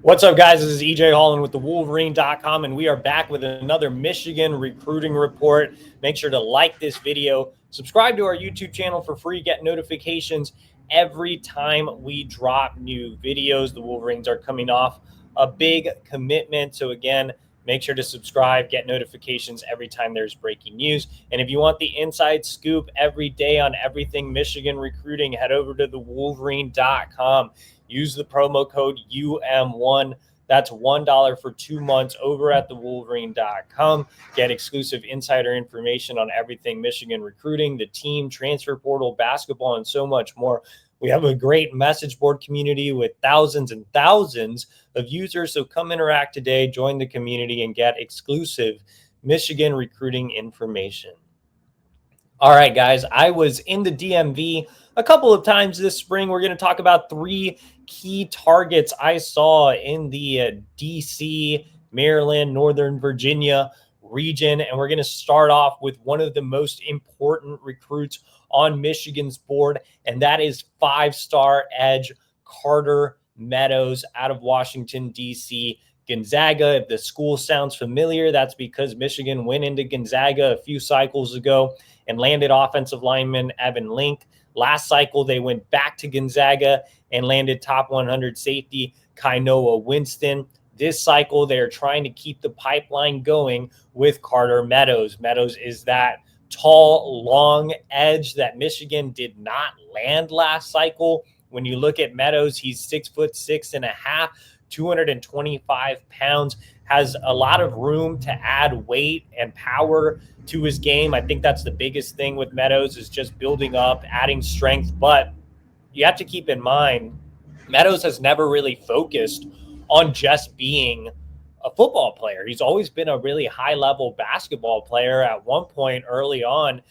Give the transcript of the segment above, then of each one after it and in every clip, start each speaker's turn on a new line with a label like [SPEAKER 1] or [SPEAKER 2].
[SPEAKER 1] What's up, guys? This is EJ Holland with the Wolverine.com, and we are back with another Michigan recruiting report. Make sure to like this video, subscribe to our YouTube channel for free, get notifications every time we drop new videos. The Wolverines are coming off a big commitment. So again, make sure to subscribe, get notifications every time there's breaking news. And if you want the inside scoop every day on everything Michigan recruiting, head over to the Wolverine.com. Use the promo code UM1. That's $1 for 2 months over at thewolverine.com. Get exclusive insider information on everything Michigan recruiting, the team, transfer portal, basketball, and so much more. We have a great message board community with thousands and thousands of users. So come interact today, join the community, and get exclusive Michigan recruiting information. All right, guys, I was in the DMV a couple of times this spring. We're going to talk about 3 key targets I saw in the DC, Maryland, Northern Virginia region. And we're going to start off with one of the most important recruits on Michigan's board, and that is 5-star edge Carter Meadows out of Washington, D.C., Gonzaga. If the school sounds familiar, that's because Michigan went into Gonzaga a few cycles ago and landed offensive lineman Evan Link. Last cycle, they went back to Gonzaga and landed top 100 safety Kainoa Winston. This cycle, they're trying to keep the pipeline going with Carter Meadows. Meadows is that tall, long edge that Michigan did not land last cycle. When you look at Meadows, he's 6'6.5", 225 pounds, has a lot of room to add weight and power to his game. I think that's the biggest thing with Meadows is just building up, adding strength. But you have to keep in mind, Meadows has never really focused on just being a football player. He's always been a really high-level basketball player. At one point early on,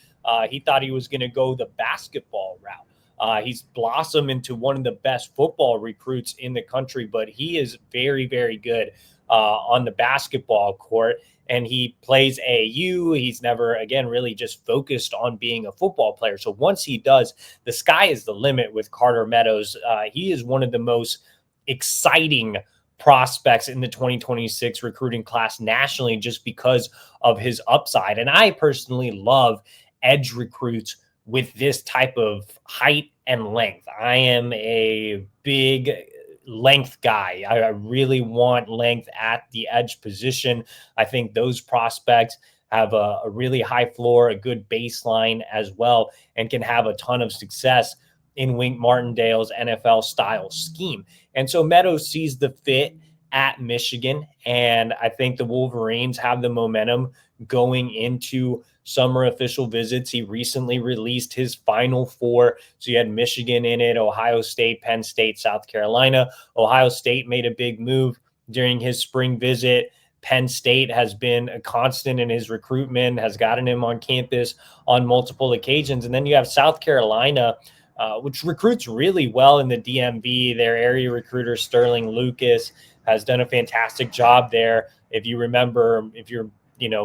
[SPEAKER 1] he thought he was going to go the basketball route. He's blossomed into one of the best football recruits in the country, but he is very, very good on the basketball court, and he plays AAU. He's never, again, really just focused on being a football player. So once he does, the sky is the limit with Carter Meadows. He is one of the most exciting prospects in the 2026 recruiting class nationally just because of his upside. And I personally love edge recruits with this type of height and length. I am a big length guy. I really want length at the edge position. I think those prospects have a really high floor, a good baseline as well, and can have a ton of success in Wink Martindale's NFL style scheme. And so Meadows sees the fit at Michigan, and I think the Wolverines have the momentum going into summer official visits. He recently released his Final Four. So you had Michigan in it, Ohio State, Penn State, South Carolina. Ohio State made a big move during his spring visit. Penn State has been a constant in his recruitment, has gotten him on campus on multiple occasions. And then you have South Carolina, which recruits really well in the DMV. Their area recruiter, Sterling Lucas, has done a fantastic job there. If you remember, if you're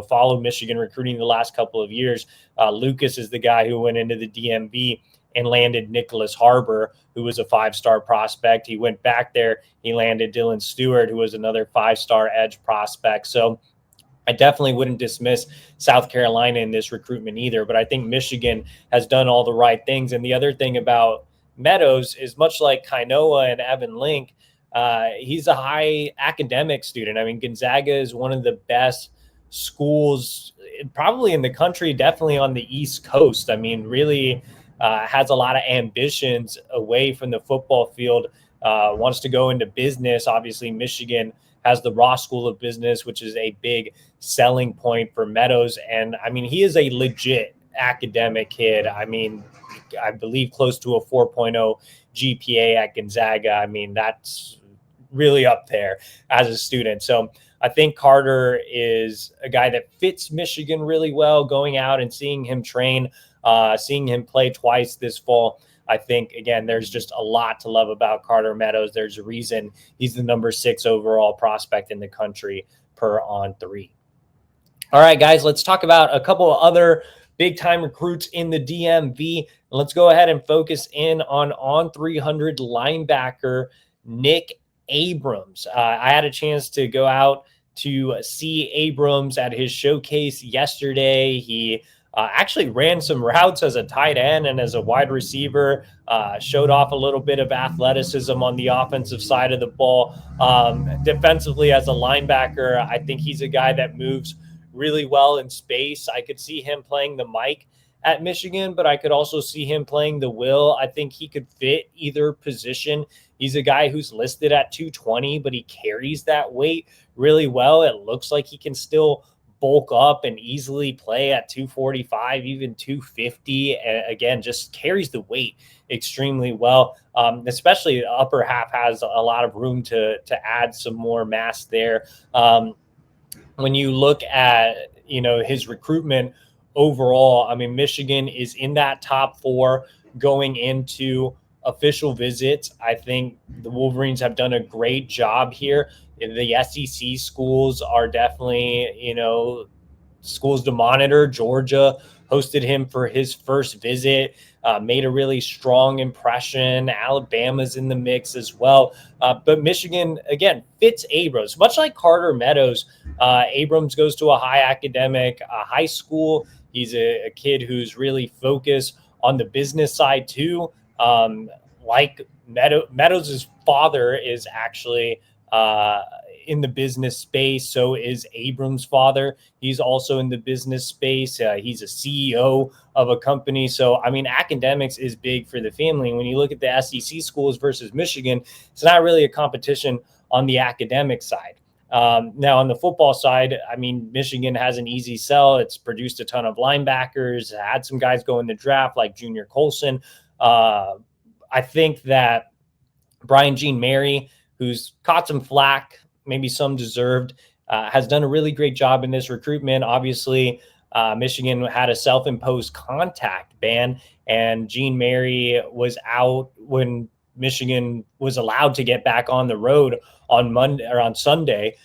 [SPEAKER 1] followed Michigan recruiting the last couple of years, Lucas is the guy who went into the DMV and landed Nicholas Harbor, who was a 5-star prospect. He went back there. He landed Dylan Stewart, who was another 5-star edge prospect. So I definitely wouldn't dismiss South Carolina in this recruitment either, but I think Michigan has done all the right things. And the other thing about Meadows is, much like Kainoa and Evan Link, he's a high academic student. I mean, Gonzaga is one of the best schools probably in the country, definitely on the East Coast. I mean, really has a lot of ambitions away from the football field, wants to go into business. Obviously, Michigan has the Ross School of Business, which is a big selling point for Meadows. And I mean, he is a legit academic kid. I mean, I believe close to a 4.0 GPA at Gonzaga. I mean, that's really up there as a student. So I think Carter is a guy that fits Michigan really well. Going out and seeing him train, seeing him play twice this fall, I think, again, there's just a lot to love about Carter Meadows. There's a reason he's the number 6 overall prospect in the country per On3. All right, guys, let's talk about a couple of other big-time recruits in the DMV. Let's go ahead and focus in on 300 linebacker Nick Abrams. I had a chance to go out to see Abrams at his showcase yesterday. He actually ran some routes as a tight end and as a wide receiver, showed off a little bit of athleticism on the offensive side of the ball. Defensively, as a linebacker, I think he's a guy that moves really well in space. I could see him playing the Mike at Michigan, but I could also see him playing the Will. I think he could fit either position. He's a guy who's listed at 220, but he carries that weight really well. It looks like he can still bulk up and easily play at 245, even 250. And again, just carries the weight extremely well. Especially the upper half has a lot of room to add some more mass there. When you look at, his recruitment overall, I mean, Michigan is in that top 4 going into official visits. I think the Wolverines have done a great job here. The SEC schools are definitely, schools to monitor. Georgia hosted him for his first visit, made a really strong impression. Alabama's in the mix as well. But Michigan, again, fits Abrams. Much like Carter Meadows, Abrams goes to a high academic high school. He's a kid who's really focused on the business side too. Like Meadows' father is actually in the business space. So is Abrams' father. He's also in the business space. He's a CEO of a company. So, I mean, academics is big for the family. When you look at the SEC schools versus Michigan, it's not really a competition on the academic side. Now, on the football side, I mean, Michigan has an easy sell. It's produced a ton of linebackers, had some guys go in the draft like Junior Colson. I think that Brian Jean Mary, who's caught some flack, maybe some deserved, has done a really great job in this recruitment. Obviously, Michigan had a self-imposed contact ban, and Jean Mary was out when Michigan was allowed to get back on the road on Monday or on Sunday.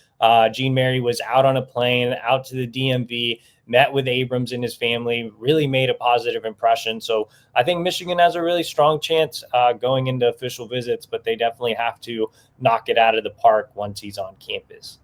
[SPEAKER 1] Jean Mary was out on a plane, out to the DMV, met with Abrams and his family, really made a positive impression. So I think Michigan has a really strong chance going into official visits, but they definitely have to knock it out of the park once he's on campus.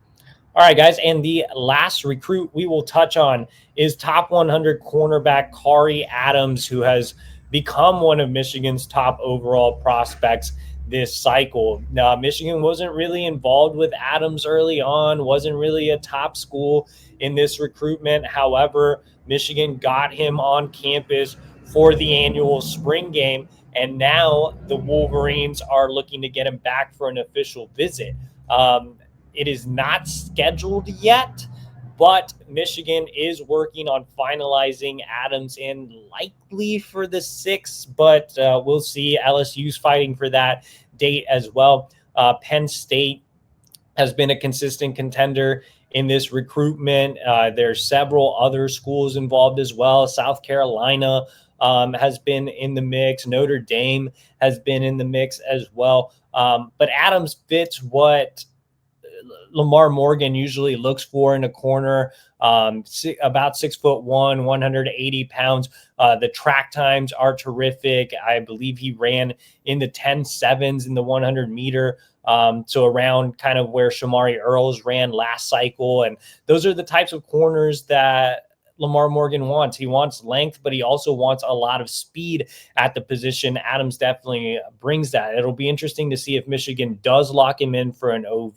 [SPEAKER 1] All right, guys, and the last recruit we will touch on is top 100 cornerback Kari Adams, who has become one of Michigan's top overall prospects this cycle. Now, Michigan wasn't really involved with Adams early on, wasn't really a top school in this recruitment. However, Michigan got him on campus for the annual spring game, and now the Wolverines are looking to get him back for an official visit. It is not scheduled yet, but Michigan is working on finalizing Adams in likely for the 6th, but we'll see. LSU's fighting for that date as well. Penn State has been a consistent contender in this recruitment. There's several other schools involved as well. South Carolina has been in the mix. Notre Dame has been in the mix as well. But Adams fits what Lamar Morgan usually looks for in a corner, about 6'1", 180 pounds. The track times are terrific. I believe he ran in the 10.7s in the 100 meter. So around kind of where Shamari Earls ran last cycle. And those are the types of corners that Lamar Morgan wants. He wants length, but he also wants a lot of speed at the position. Adams definitely brings that. It'll be interesting to see if Michigan does lock him in for an OV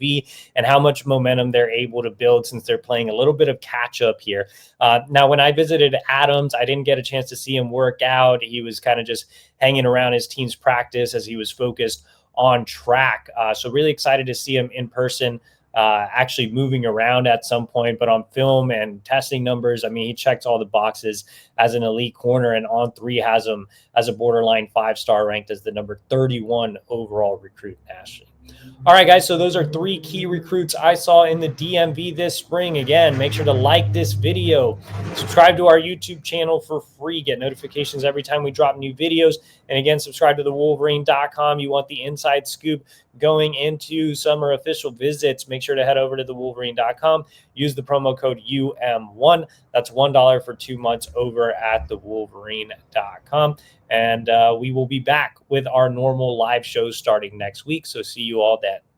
[SPEAKER 1] and how much momentum they're able to build since they're playing a little bit of catch up here. Now, when I visited Adams, I didn't get a chance to see him work out. He was kind of just hanging around his team's practice as he was focused on track. So really excited to see him in person. Actually moving around at some point, but on film and testing numbers, I mean, he checks all the boxes as an elite corner, and On3 has him as a borderline 5-star, ranked as the number 31 overall recruit nationally. All right, guys, so those are 3 key recruits I saw in the DMV this spring. Again, make sure to like this video, subscribe to our YouTube channel for free, get notifications every time we drop new videos, and again, subscribe to the Wolverine.com. You want the inside scoop going into summer official visits, make sure to head over to the Wolverine.com. Use the promo code UM1. That's $1 for 2 months over at the Wolverine.com. And we will be back with our normal live shows starting next week. So see you all then.